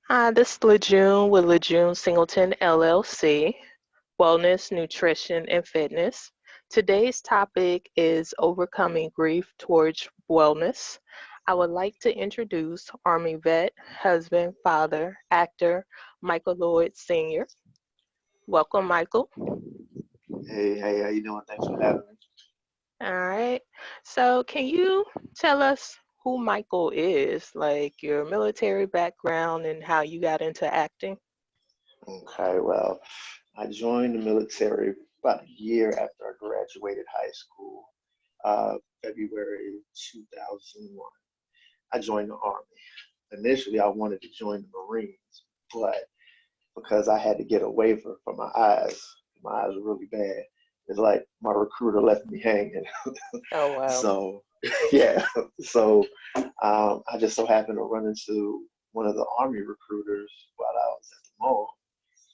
Hi, this is Lejeune with Lejeune Singleton LLC, Wellness, Nutrition, and Fitness. Today's topic is overcoming grief towards wellness. I would like to introduce Army vet, husband, father, actor, Michael Lloyd Sr. Welcome, Michael. Hey, how you doing? Thanks for having me. All right. So, can you tell us who Michael is, like your military background and how you got into acting? Okay, well, I joined the military about a year after I graduated high school, February 2001. I joined the Army. Initially, I wanted to join the Marines, but because I had to get a waiver for my eyes were really bad. It's like my recruiter left me hanging. Oh, wow. So, yeah, so I just so happened to run into one of the Army recruiters while I was at the mall.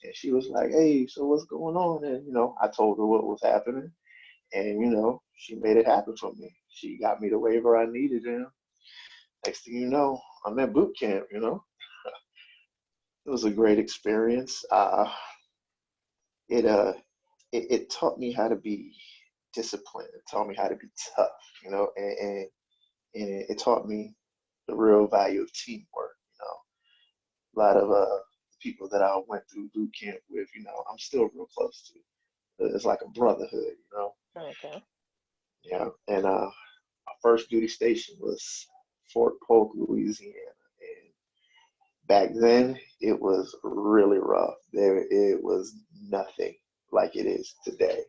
And she was like, "Hey, so what's going on?" And I told her what was happening, and she made it happen for me. She got me the waiver I needed, and next thing you know, I'm at boot camp. It was a great experience. It it taught me how to be disciplined. It taught me how to be tough. And it taught me the real value of teamwork. A lot of people that I went through boot camp with, I'm still real close to. It's like a brotherhood. Okay. Yeah. And my first duty station was Fort Polk, Louisiana. And back then, it was really rough. It was nothing like it is today.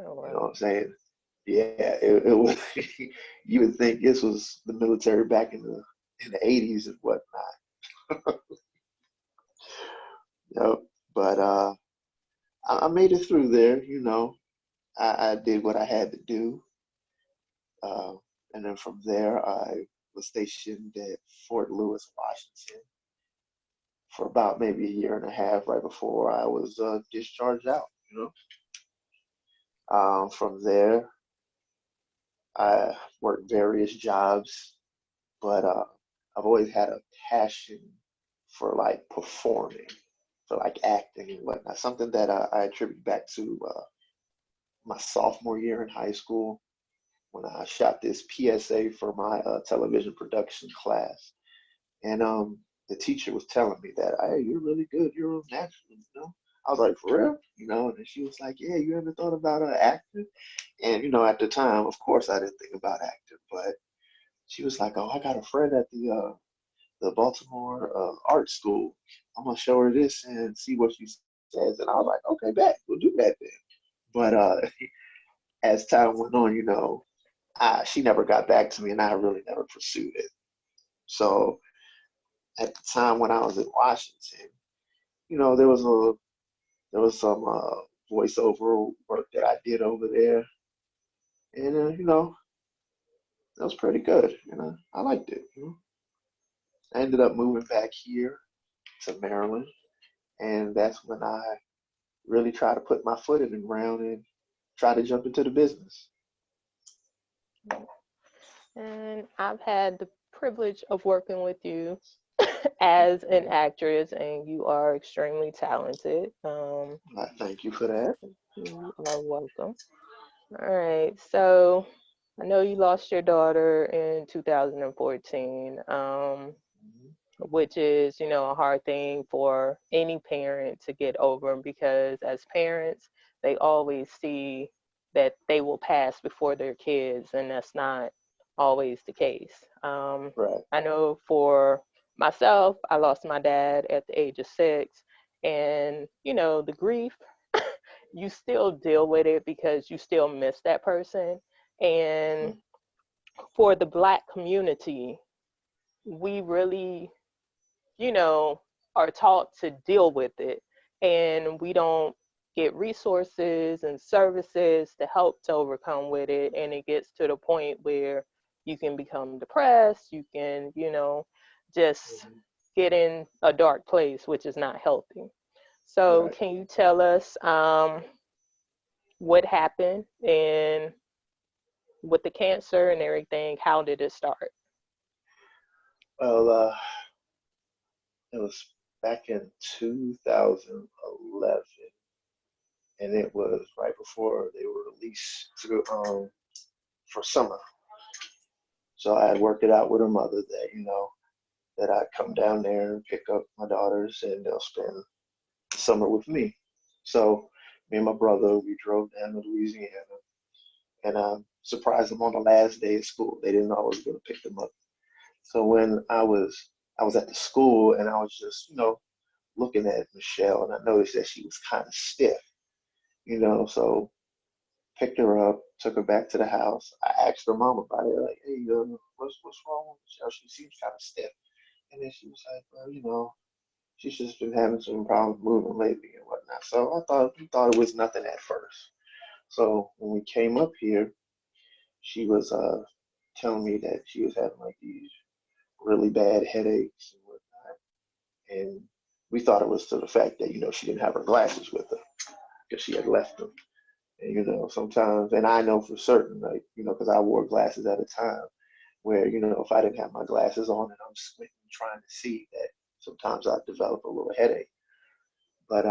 Oh, You know what I'm wow. saying? Yeah, it was. You would think this was the military back in the 80s and whatnot. Yep. But I made it through there. I did what I had to do. Uh, and then from there, I was stationed at Fort Lewis, Washington for about maybe a year and a half right before I was discharged out. From there, I worked various jobs, but I've always had a passion for like performing, for like acting and whatnot. Something that I attribute back to my sophomore year in high school when I shot this PSA for my television production class. And the teacher was telling me that, hey, you're really good. You're a natural. I was like, for real? And then she was like, yeah, you ever thought about acting? And, at the time, of course, I didn't think about acting, but she was like, oh, I got a friend at the Baltimore art school. I'm going to show her this and see what she says. And I was like, okay, bet, we'll do that then. But as time went on, she never got back to me and I really never pursued it. So at the time when I was in Washington, there was some voiceover work that I did over there, and that was pretty good. I liked it. I ended up moving back here to Maryland, and that's when I really tried to put my foot in the ground and try to jump into the business. And I've had the privilege of working with you as an actress, and you are extremely talented. I thank you for that. You are welcome. All right. So I know you lost your daughter in 2014, which is, a hard thing for any parent to get over because as parents, they always see that they will pass before their kids, and that's not always the case. Right. I know for myself, I lost my dad at the age of 6, and, the grief, you still deal with it because you still miss that person. And Mhm. for the Black community, we really you know, are taught to deal with it. And we don't get resources and services to help to overcome with it. And it gets to the point where you can become depressed, you can, just Mhm. get in a dark place, which is not healthy. So, Right. can you tell us what happened and with the cancer and everything? How did it start? Well, It was back in 2011, and it was right before they were released for summer. So I had worked it out with her mother that, that I'd come down there and pick up my daughters and they'll spend the summer with me. So me and my brother, we drove down to Louisiana and surprised them on the last day of school. They didn't know I was going to pick them up. So when I was at the school and I was just, looking at Michelle and I noticed that she was kind of stiff, so picked her up, took her back to the house. I asked her mom about it, like, hey, what's wrong with Michelle? She seems kind of stiff. And then she was like, well, she's just been having some problems moving lately and whatnot. So we thought it was nothing at first. So when we came up here, she was telling me that she was having like these really bad headaches and whatnot. And we thought it was to the fact that, she didn't have her glasses with her because she had left them. And, sometimes, and I know for certain, like, because I wore glasses at a time where, if I didn't have my glasses on and I'm squinting trying to see, that sometimes I'd develop a little headache. But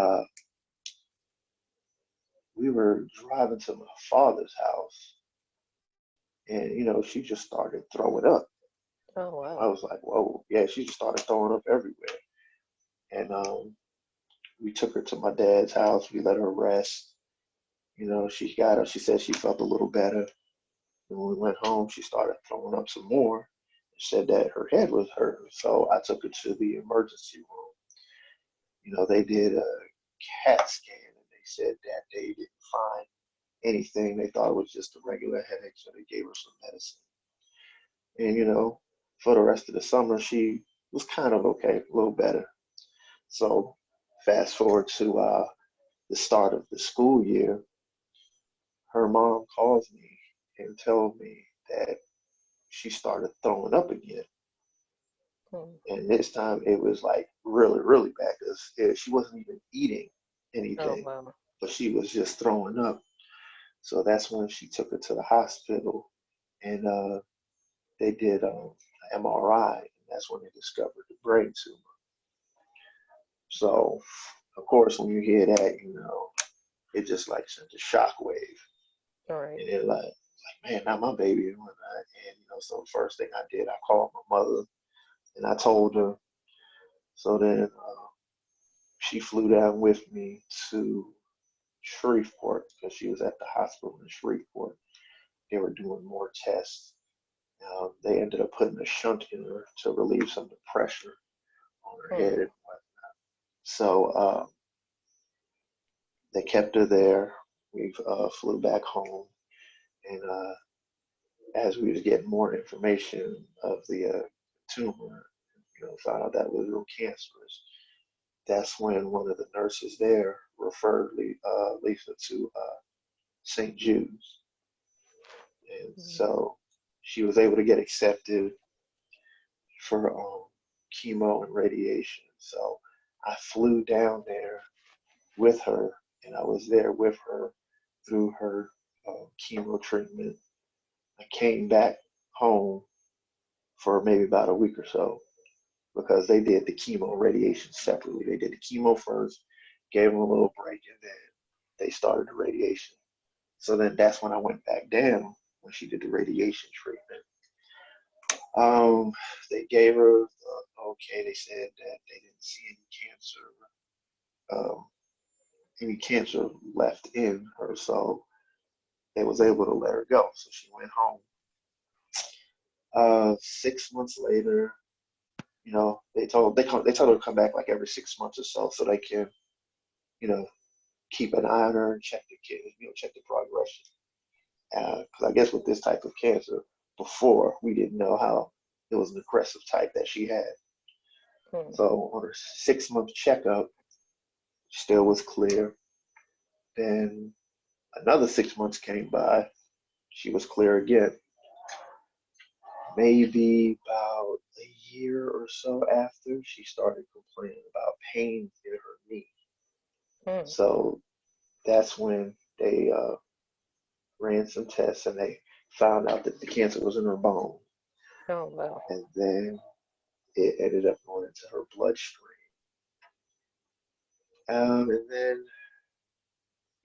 we were driving to my father's house and, she just started throwing up. Oh, I wow. was like, whoa, yeah, she just started throwing up everywhere. And we took her to my dad's house. We let her rest. She got up. She said she felt a little better. And when we went home, she started throwing up some more. Said that her head was hurting. So I took her to the emergency room. They did a CAT scan and they said that they didn't find anything. They thought it was just a regular headache, so they gave her some medicine. And, for the rest of the summer, she was kind of okay, a little better. So fast forward to the start of the school year, her mom calls me and tells me that she started throwing up again. Hmm. And this time it was like really, really bad because she wasn't even eating Oh, anything, wow. but she was just throwing up. So that's when she took her to the hospital and they did an MRI. And that's when they discovered the brain tumor. So, of course, when you hear that, it just like sent a shock wave. All right. And it like, man, not my baby and whatnot. And, so the first thing I did, I called my mother and I told her. So then she flew down with me to Shreveport because she was at the hospital in Shreveport. They were doing more tests. They ended up putting a shunt in her to relieve some of the pressure on her head Hmm. and whatnot. So they kept her there. We flew back home, and as we was getting more information of the tumor, found out that it was real cancerous. That's when one of the nurses there referred Lisa to St. Jude's. And Hmm. so she was able to get accepted for chemo and radiation. So I flew down there with her, and I was there with her through her chemo treatment. I came back home for maybe about a week or so because they did the chemo and radiation separately. They did the chemo first, gave them a little break, and then they started the radiation. So then that's when I went back down when she did the radiation treatment. Um, they gave her okay. They said that they didn't see um, any cancer left in her, so they was able to let her go. So she went home. 6 months later, they told her to come back like every 6 months or so, so they can you know keep an eye on her and check the kid, check the progression. Because I guess with this type of cancer, before we didn't know how it was an aggressive type that she had. Hmm. So on her 6 month checkup, still was clear. Then another 6 months came by, she was clear again. Maybe about a year or so after, she started complaining about pains in her knee. Hmm. So that's when they ran some tests and they found out that the cancer was in her bone. Oh, wow. And then it ended up going into her bloodstream. And then,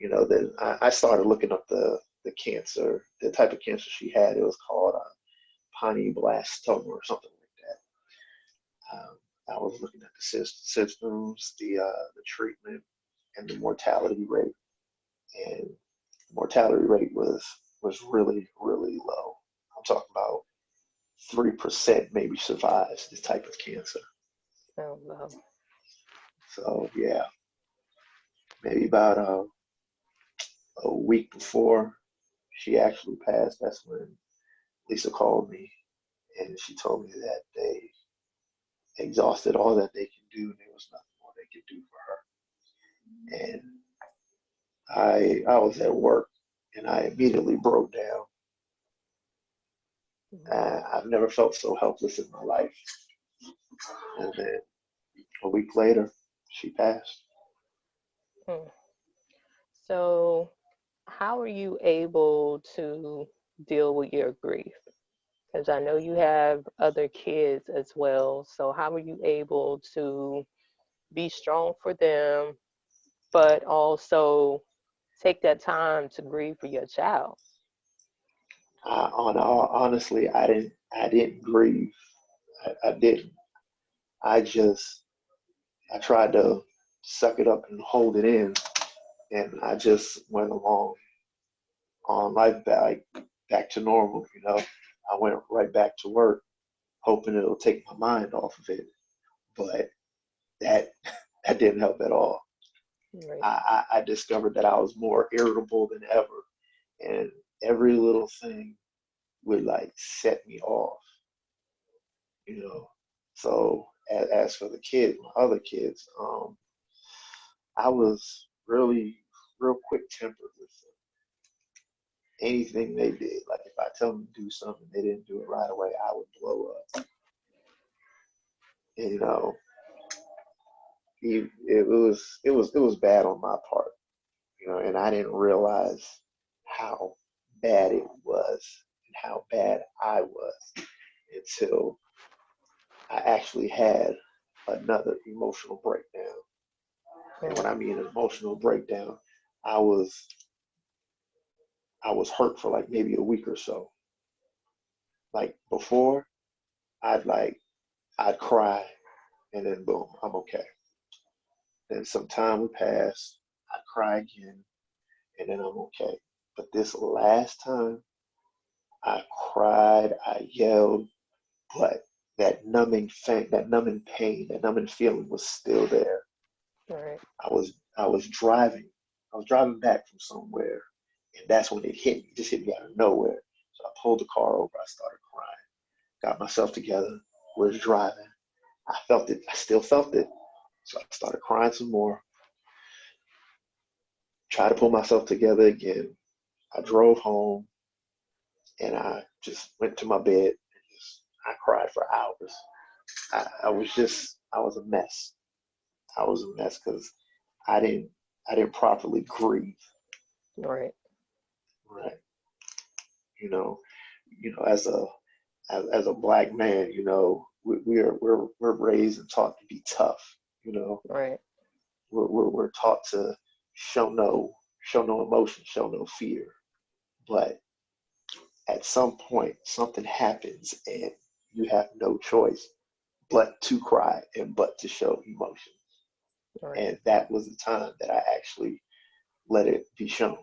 then I started looking up the cancer, the type of cancer she had. It was called pineoblastoma or something like that. I was looking at the symptoms, the treatment, and the mortality rate. And the mortality rate was really, really low. I'm talking about 3% maybe survives this type of cancer. Oh, wow. So yeah, maybe about a week before she actually passed, that's when Lisa called me and she told me that they exhausted all that they could do and there was nothing more they could do for her. And I was at work and I immediately broke down. I've never felt so helpless in my life. And then a week later, she passed. Mm. So, how are you able to deal with your grief? Because I know you have other kids as well. So, how are you able to be strong for them, but also take that time to grieve for your child? Honestly, I didn't grieve. I didn't. I just I tried to suck it up and hold it in, and I just went along on life back to normal. I went right back to work, hoping it'll take my mind off of it, but that that didn't help at all. Right. I discovered that I was more irritable than ever, and every little thing would like set me off. you know. So as for the kids, my other kids, I was really real quick tempered with them. Anything they did, like if I tell them to do something, they didn't do it right away, I would blow up. And, it was bad on my part, and I didn't realize how bad it was and how bad I was until I actually had another emotional breakdown. And when Mm. I mean an emotional breakdown, I was I was hurt for like maybe a week or so. Like before, I'd cry and then boom, I'm okay. Then some time would pass, I'd cry again, and then I'm okay. But this last time, I cried, I yelled, but that numbing pain, that numbing feeling was still there. Right. I was driving. I was driving back from somewhere, and that's when it hit me. It just hit me out of nowhere. So I pulled the car over. I started crying. Got myself together. Was driving. I felt it. I still felt it. So I started crying some more. Tried to pull myself together again. I drove home, and I just went to my bed and I cried for hours. I was a mess. I was a mess because I didn't I didn't properly grieve. Right. Right. You know, as a black man, we're raised and taught to be tough. You know, Right. we're taught to show no emotion, show no fear. But at some point, something happens, and you have no choice but to cry and but to show emotion. Right. And that was the time that I actually let it be shown.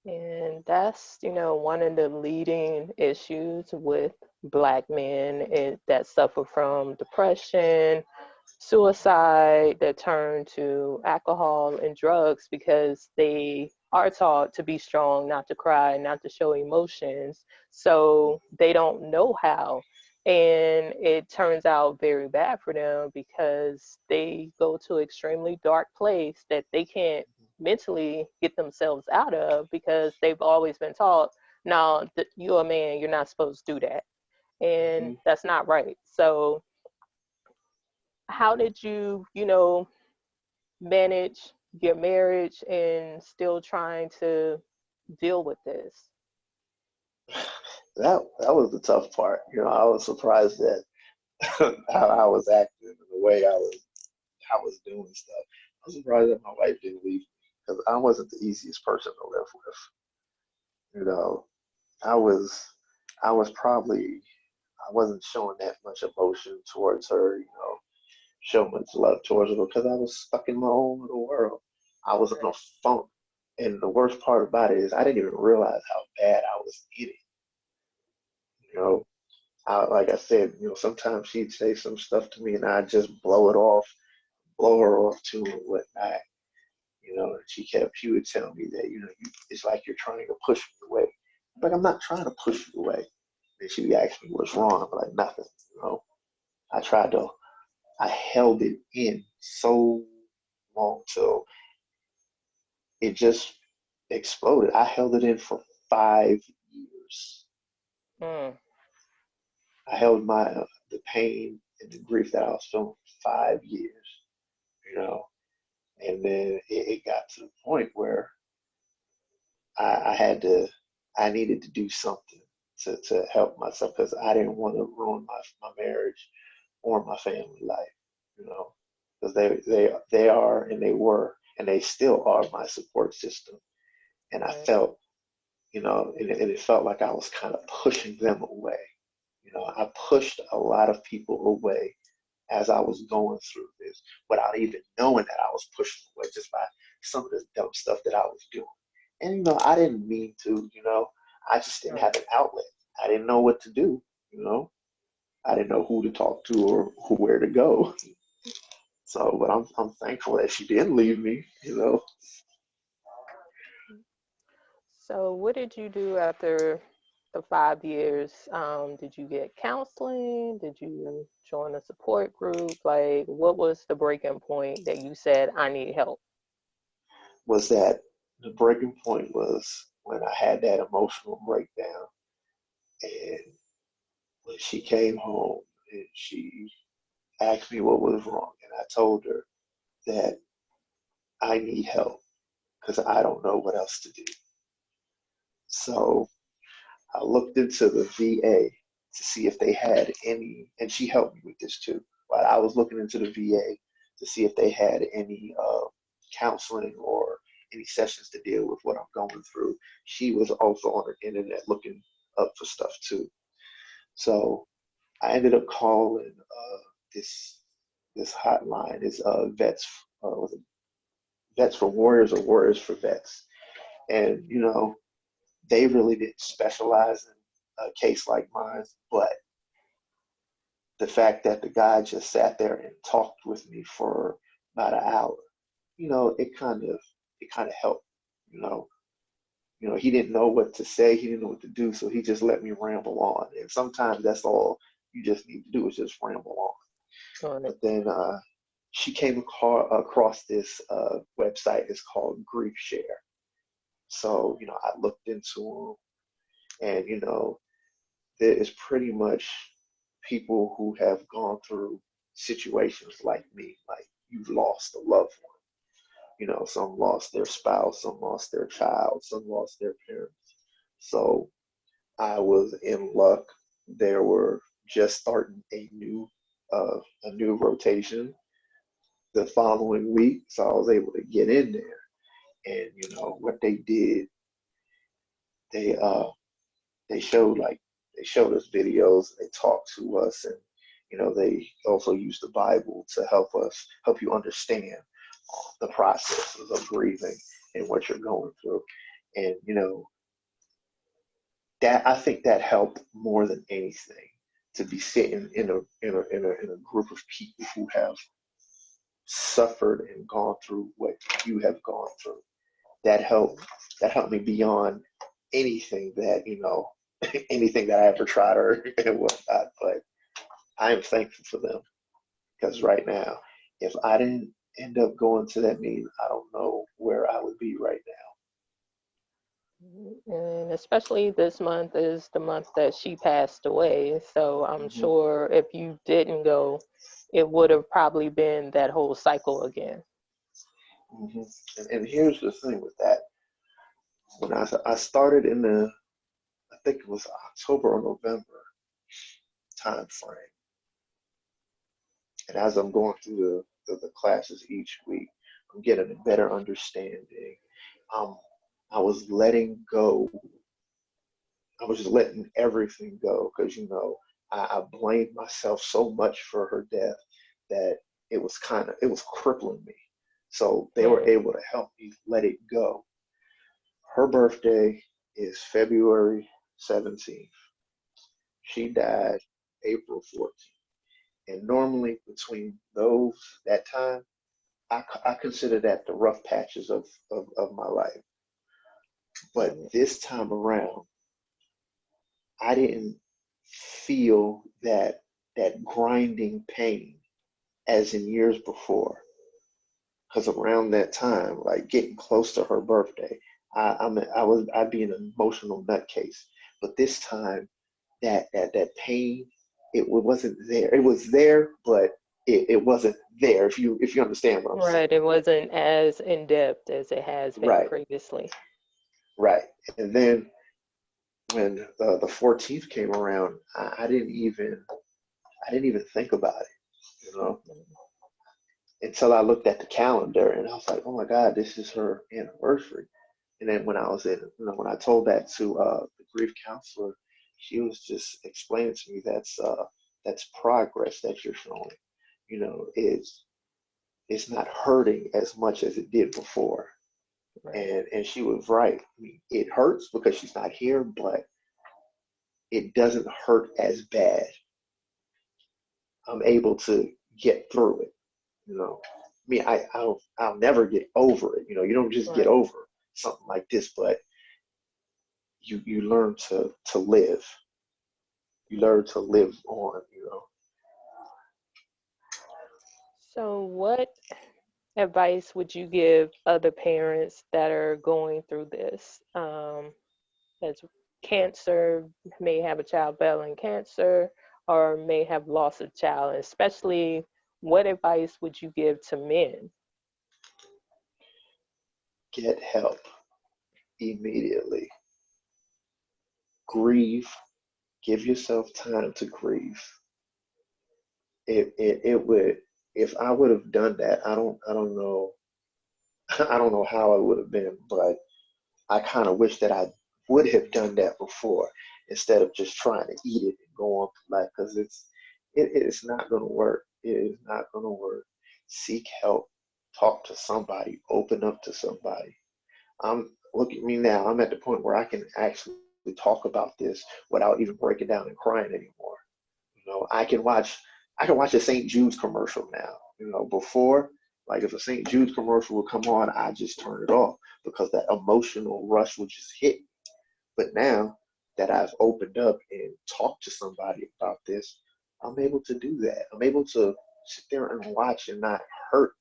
And that's, one of the leading issues with Black men that suffer from depression, suicide, that turn to alcohol and drugs because they are taught to be strong, not to cry, not to show emotions. So they don't know how. And it turns out very bad for them because they go to an extremely dark place that they can't mentally get themselves out of because they've always been taught, no, you're a man, you're not supposed to do that. And Mhm. that's not right. So how did you, manage your marriage and still trying to deal with this? That was the tough part. I was surprised that how I was acting and the way I was doing stuff. I was surprised that my wife didn't leave me because I wasn't the easiest person to live with. You know, I was I was probably I wasn't showing that much emotion towards her, show much love towards her because I was stuck in my own little world. I was in a Right. funk. And the worst part about it is I didn't even realize how bad I was in it. You know, like I said, sometimes she'd say some stuff to me and I'd just blow it off, blow her off too and whatnot. And she would tell me that, it's like you're trying to push me away. But I'm not trying to push you away. And she would ask me what's wrong. I'm like, nothing. You know, I tried to, I held it in so long till it just exploded. I held it in for 5 years. Mm. I held the pain and the grief that I was feeling for 5 years, you know, and then it got to the point where I had to, I needed to do something to help myself because I didn't want to ruin my marriage or my family life, you know, because they are and they were and they still are my support system. And I Right. felt, and it felt like I was kind of pushing them away. I pushed a lot of people away as I was going through this without even knowing that I was pushing away just by some of the dumb stuff that I was doing. And I didn't mean to, I just didn't Right. have an outlet. I didn't know what to do, you know. I didn't know who to talk to or where to go. So, but I'm thankful that she didn't leave me. So, what did you do after the 5 years? Did you get counseling? Did you join a support group? Like, what was the breaking point that you said, I need help? Was that the breaking point was when I had that emotional breakdown and when she came home and she asked me what was wrong and I told her that I need help because I don't know what else to do. So I looked into the VA to see if they had any, and she helped me with this too. But I was looking into the VA to see if they had any counseling or any sessions to deal with what I'm going through. She was also on the internet looking up for stuff too. So I ended up calling this this hotline. It's was it Vets for Warriors or Warriors for Vets, and they really didn't specialize in a case like mine, but the fact that the guy just sat there and talked with me for about an hour, it kind of helped. You know, he didn't know what to say, he didn't know what to do, so he just let me ramble on. And sometimes that's all you just need to do is just ramble on. Right. But then she came across this website. It's called Grief Share. So I looked into them, and there is pretty much people who have gone through situations like me, like you've lost a loved one. Some lost their spouse, some lost their child, some lost their parents. So I was in luck. They were just starting a new rotation the following week, so I was able to get in there. And what they did, they they showed like they showed us videos, they talked to us, and they also used the Bible to help you understand the processes of grieving and what you're going through. And that I think that helped more than anything to be sitting in a group of people who have suffered and gone through what you have gone through. That helped that helped me beyond anything that anything that I ever tried or and whatnot. But I am thankful for them because right now, if I didn't end up going to that meeting, I don't know where I would be right And especially this month is the month that she passed away. So I'm now. sure if you didn't go, it would have probably been that whole cycle again. Hmm. And here's the thing with that. When I started I think it was October or November time frame, and as I'm going through the classes each week. I'm getting a better understanding. Um, I was letting go. I was just letting everything go because, I blamed myself so much for her death that it was crippling me. So they were Mm. able to help me let it go. Her birthday is February 17th. She died April 14th. And normally between that time, I consider that the rough patches of my life. Mm. But this time around, I didn't feel that grinding pain as in years before. Because around that time, like getting close to her birthday, I'd be an emotional nutcase. But this time, that pain, it wasn't there. It was there, but it wasn't there. If you understand what I'm saying. Right. It wasn't as in depth as it has been Right, previously. right. And then when the 14th came around, I didn't even think about it, until I looked at the calendar and I was like, oh my God, this is her anniversary. And then when I told that to the grief counselor, she was just explaining to me that's progress that you're showing. It's not hurting as much as it did before. Right. And she was right. I mean, it hurts because she's not here, but it doesn't hurt as bad. I'm able to get through it. I mean, I'll never get over it. You don't just get Right. over something like this, but you learn to live. You learn to live on. So, what advice would you give other parents that are going through this? As cancer, may have a child battling cancer, or may have lost a child, especially what advice would you give to men? Get help immediately. Grieve. Give yourself time to grieve. It would if I would have done that, I don't know I don't know how I would have been, but I kind of wish that I would have done that before instead of just trying to eat it and go on through life because it is not going to work. It is not going to work. Seek help. Talk to somebody. Open up to somebody. Look at me now. I'm at the point where I can actually talk about this without even breaking down and crying anymore. I can watch a St. Jude's commercial now. Before, like if a St. Jude's commercial would come on, I just turn it off because that emotional rush would just hit me. But now that I've opened up and talked to somebody about this, I'm able to do that. I'm able to sit there and watch and not hurt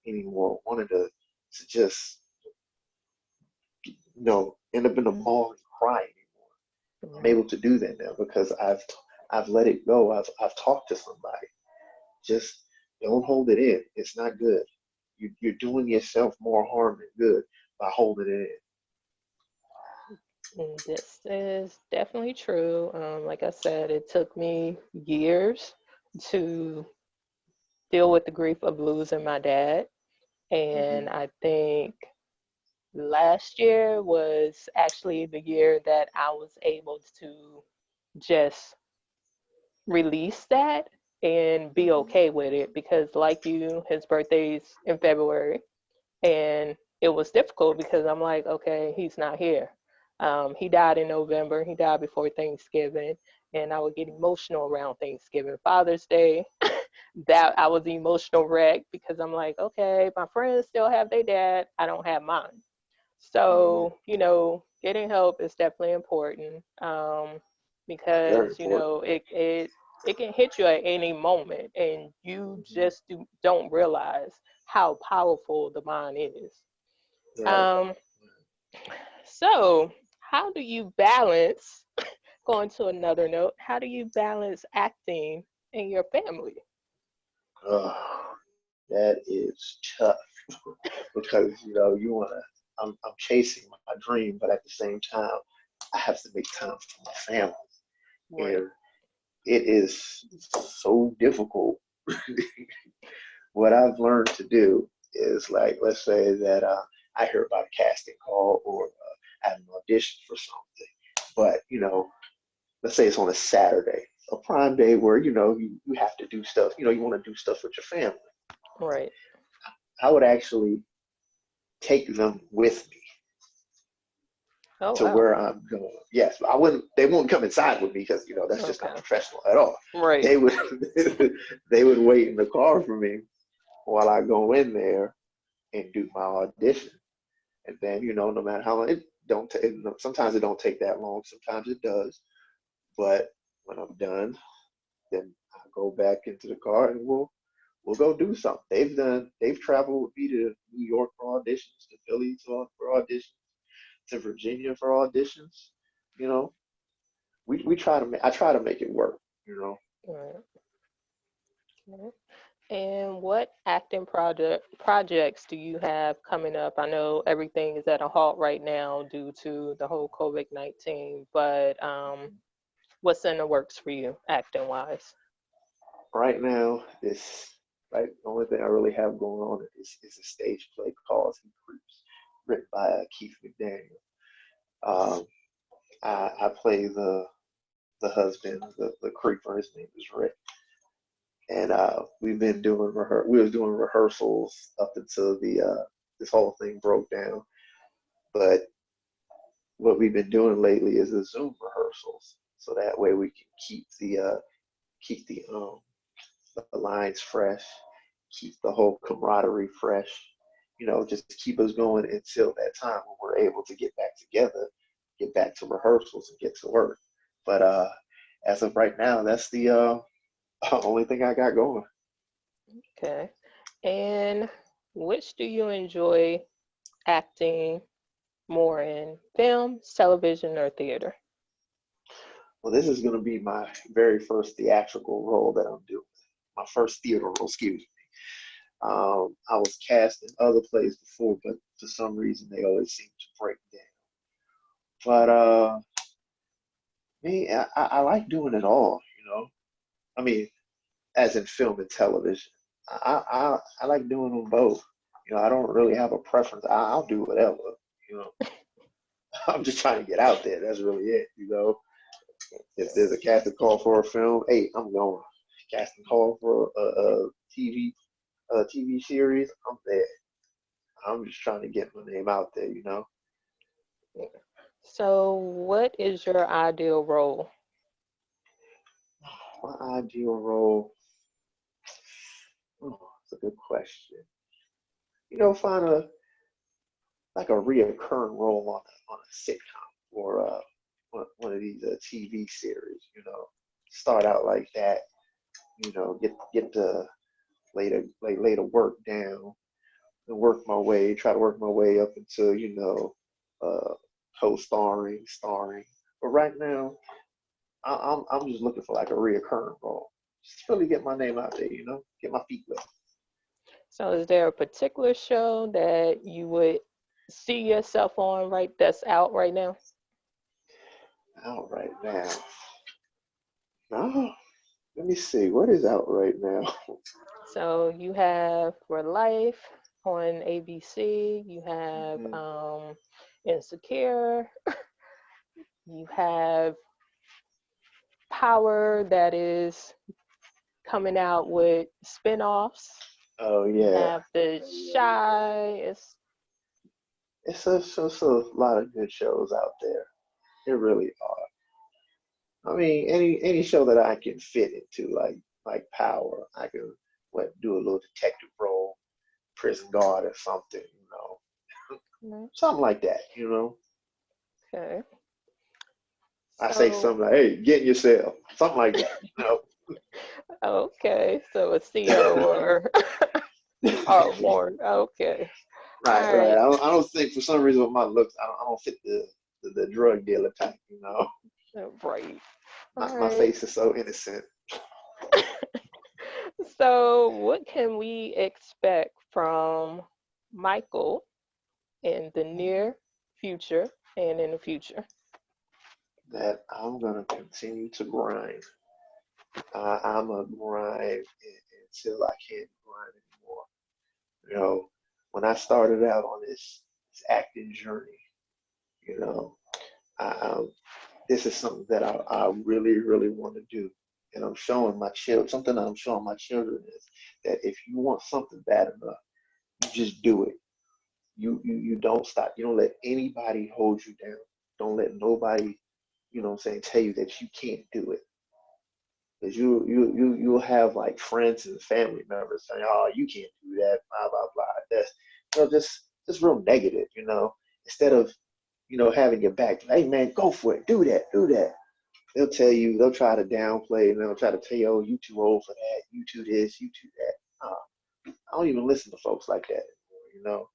anymore, wanting to just end up in the mall and cry anymore. I'm Right. able to do that now because I've let it go. I've talked to somebody. Just don't hold it in. It's not good. You're doing yourself more harm than good by holding it in. And this is definitely true. Like I said, it took me years to deal with the grief of losing my dad. Hmm. And I think last year was actually the year that I was able to just release that and be Hmm. okay with it because, like you, his birthday's in February, and it was difficult because I'm like, okay, he's not here. He died in November. He died before Thanksgiving, and I would get emotional around Thanksgiving, Father's Day. That I was emotional wreck because I'm like, okay, my friends still have their dad. I don't have mine. Hmm. So, getting help is definitely important, Very because, important. it can hit you at any moment and you Hmm. just don't realize how powerful the mind is. Right. Um, so, how do you balance, going to another note, how do you balance acting in your family? Oh, that is tough because you wanna. I'm chasing my dream, but at the same time, I have to make time for my family, Right. and it is so difficult what I've learned to do is like, let's say that I hear about a casting call or I have an audition for something, but let's say it's on a Saturday, a prime day where you have to do stuff. You want to do stuff with your family. Right. I would actually take them with me Oh, to wow. where I'm going. Yes, I wouldn't. They won't come inside with me because that's just not Okay. professional at all. Right. They would they would wait in the car for me while I go in there and do my audition. And then no matter how long it don't take, sometimes it don't take that long. Sometimes it does. But when I'm done, then I go back into the car and we'll go do something. They've traveled with me to New York for auditions, to Philly for auditions, to Virginia for auditions. You know, we try to I try to make it work. Right. Okay. And what acting projects do you have coming up? I know everything is at a halt right now due to the whole COVID-19, but what's in the works for you, acting wise? Right now, the only thing I really have going on is a stage play called He Creeps, written by Keith McDaniel. Um, I play the husband, the creeper. His name is Rick, and we was doing rehearsals up until the this whole thing broke down. But what we've been doing lately is the Zoom rehearsals, so that way we can keep the lines fresh, keep the whole camaraderie fresh. Just keep us going until that time when we're able to get back together, get back to rehearsals, and get to work. But as of right now, that's the only thing I got going. Okay. And which do you enjoy acting more in, film, television, or theater? Well, this is going to be my very first theatrical role that I'm doing. My first theater role, excuse me. I was cast in other plays before, but for some reason they always seem to break down. But me, I like doing it all. I mean, as in film and television. I like doing them both. I don't really have a preference. I'll do whatever. You know, I'm just trying to get out there. That's really it. If there's a casting call for a film, hey, I'm going. Casting call for a TV series, I'm there. I'm just trying to get my name out there. So, what is your ideal role? My ideal role, oh, that's a good question. Find a like a reoccurring role on a sitcom or one of these TV series. Start out like that. Get the later work down and try to work my way up until co-starring, starring. But right now, I'm just looking for like a reoccurring role. Just really get my name out there. Get my feet wet. So, is there a particular show that you would see yourself on that's out right now? Out right now. No, let me see. What is out right now? So, you have For Life on ABC, you have Mhm. Insecure, you have Power that is coming out with spin-offs. Oh You yeah, have The Shy. It's it's a lot of good shows out there. It really are. I mean, any show that I can fit into, like Power, I can do a little detective role, prison guard or something. Mhm. Something like that. Okay. I say So, something like, "Hey, get in your cell," something like that. okay. So a CO or or more. Okay. Right, All right. right. I don't think for some reason with my looks, I don't fit the drug dealer type. Right. All My right. face is so innocent. So, what can we expect from Michael in the near future and in the future? That I'm gonna continue to grind. I'm a grind until I can't grind You know, when I started out on this acting journey, you know, I, this is something that I really, really want to do. And I'm showing my children, something that I'm showing my children is that if you want something bad enough, you just do it. You don't stop. You don't let anybody hold you down. Don't let nobody, what I'm saying, tell you that you can't do it. Because you'll have like friends and family members saying, "Oh, you can't do that," blah blah blah. That's just real negative, Instead of having your back, hey man, go for it, do that. They'll tell you, they'll try to downplay, and they'll try to tell you, "Oh, you too old for that, you too this, you too that." I don't even listen to folks like that anymore.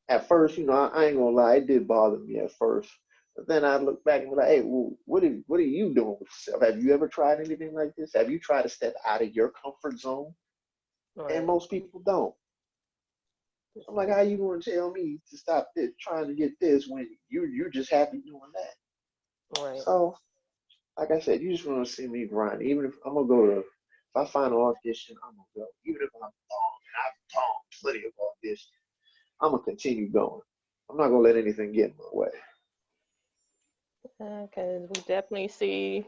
At first, I ain't gonna lie, it did bother me at first. But then I look back and be like, hey, well, what are you doing with yourself? Have you ever tried anything like this? Have you tried to step out of your comfort zone? And Right. most people don't. I'm like, how you gonna tell me to stop this, trying to get this when you're just happy doing that? Right. So, like I said, you just want to see me grind. Even if I'm gonna go to, if I find an audition, I'm gonna go. Even if I'm wrong, and I've bombed plenty of auditions, I'm gonna continue going. I'm not gonna let anything get in my way. Because we definitely see,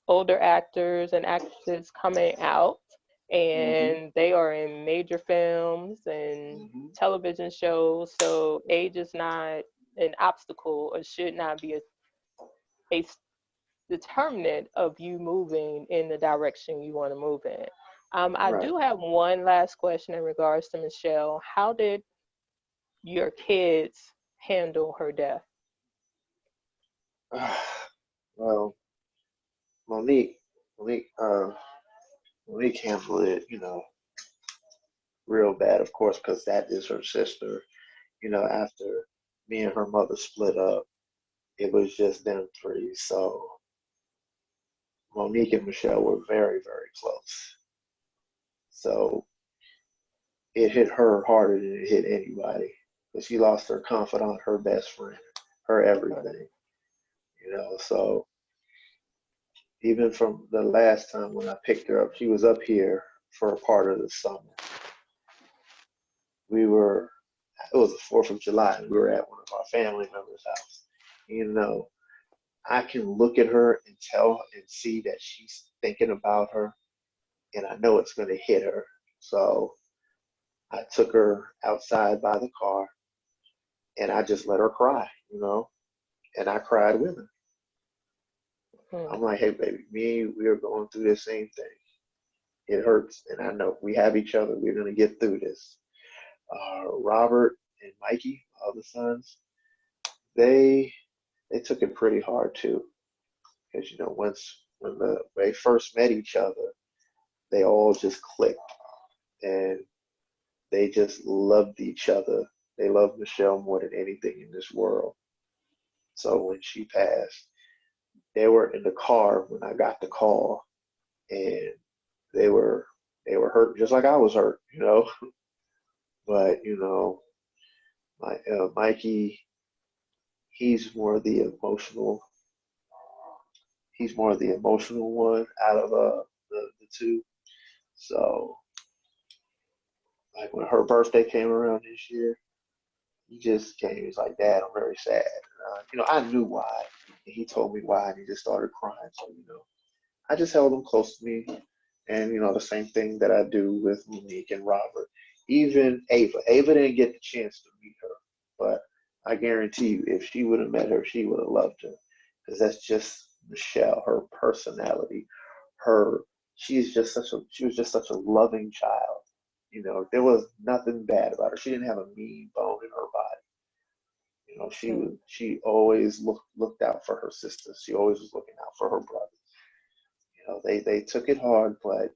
older actors and actresses coming out, Hmm. and they are in major films and Hmm. television shows. So age is not an obstacle or should not be a determinant of you moving in the direction you want to move in. I Right. do have one last question in regards to Michelle. How did your kids handle her death? Well, Monique, Monique, uh, Monique handled it, real bad, of course, because that is her sister. After me and her mother split up, it was just them three. So Monique and Michelle were very, very close. So it hit her harder than it hit anybody, because she lost her confidant, her best friend, her everything. So even from the last time when I picked her up, she was up here for a part of the summer. We were, it was the 4th of July, and we were at one of our family members' house. You know, I can look at her and tell and see that she's thinking about her, and I know it's going to hit her. So I took her outside by the car, and I just let her cry, and I cried with her. I'm Hmm. like, hey, baby, me and you, we are going through the same thing. It hurts, and I know we have each other. We're going to get through this. Robert and Mikey, my other sons, they they took it pretty hard too, because once when they first met each other, they all just clicked, and they just loved each other. They loved Michelle more than anything in this world. So when she passed, they were in the car when I got the call, and they were they were hurt just like I was hurt. But Mikey, he's more the emotional. He's more the emotional one out of the two. So like when her birthday came around this year, he just came. He's like, "Dad, I'm very sad." I knew why. And he told me why, and he just started crying. So I just held him close to me, and the same thing that I do with Monique and Robert. Even Ava. Ava didn't get the chance to meet her, but I guarantee you, if she would have met her, she would have loved her, because that's just Michelle. Her personality, her she was just such a loving child. There was nothing bad about her. She didn't have a mean bone in her body. Hmm. She always looked out for her sisters. She always was looking out for her brothers. They took it hard, but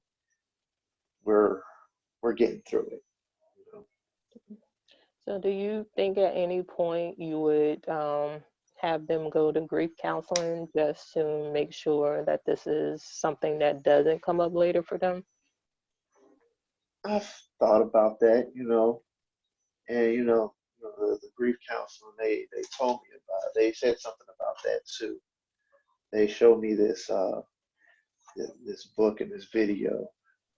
we're we're getting through it. You know? So, do you think at any point you would have them go to grief counseling just to make sure that this is something that doesn't come up later for them? I've thought about that, and the grief counseling they told me about it. They said something about that too. They showed me this book and this video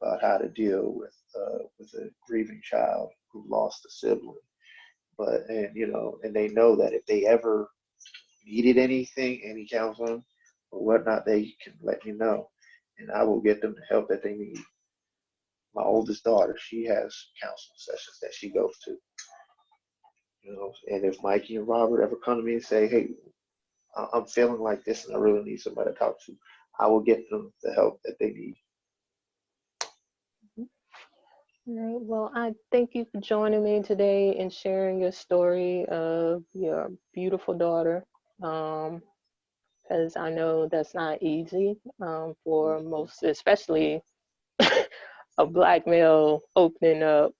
about how to deal with a grieving child. who lost a sibling. But and they know that if they ever needed anything, any counseling or whatnot, they can let me know, and I will get them the help that they need. My oldest daughter, she has counseling sessions that she goes to. And if Mikey and Robert ever come to me and say, "Hey, I'm feeling like this and I really need somebody to talk to," I will get them the help that they need. All right. Well, I thank you for joining me today and sharing your story of your beautiful daughter. Because I know that's not easy for most, especially a Black male opening up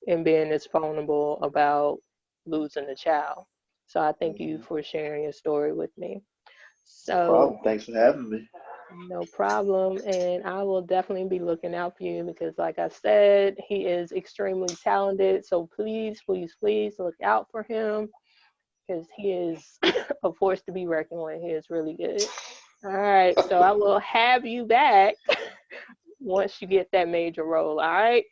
and being this vulnerable about losing a child. So I thank you Mm-hmm. for sharing your story with me. No So problem. Thanks for having me. no problem. And I will definitely be looking out for you because, like I said, he is extremely talented. So please, please, please look out for him because he is a force to be reckoned with. He is really good. All right. So I will have you back once you get that major role. All right.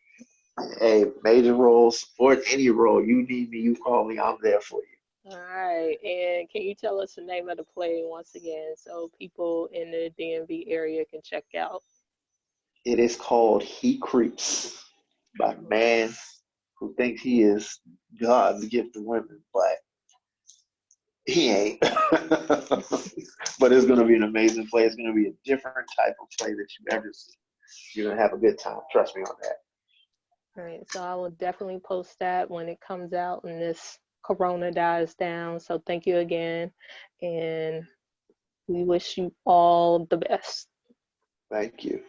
Hey, major roles or any role you need me, you call me. I'm there for you. All right. And can you tell us the name of the play once again so people in the DMV area can check out? It is called He Creeps by a man who thinks he is God's gift to women, but he ain't. But it's going to be an amazing play. It's going to be a different type of play that you ever see. You're going to have a good time. Trust me on that. All right. So I will definitely post that when it comes out and this corona dies down. So thank you again. And we wish you all the best. Thank you.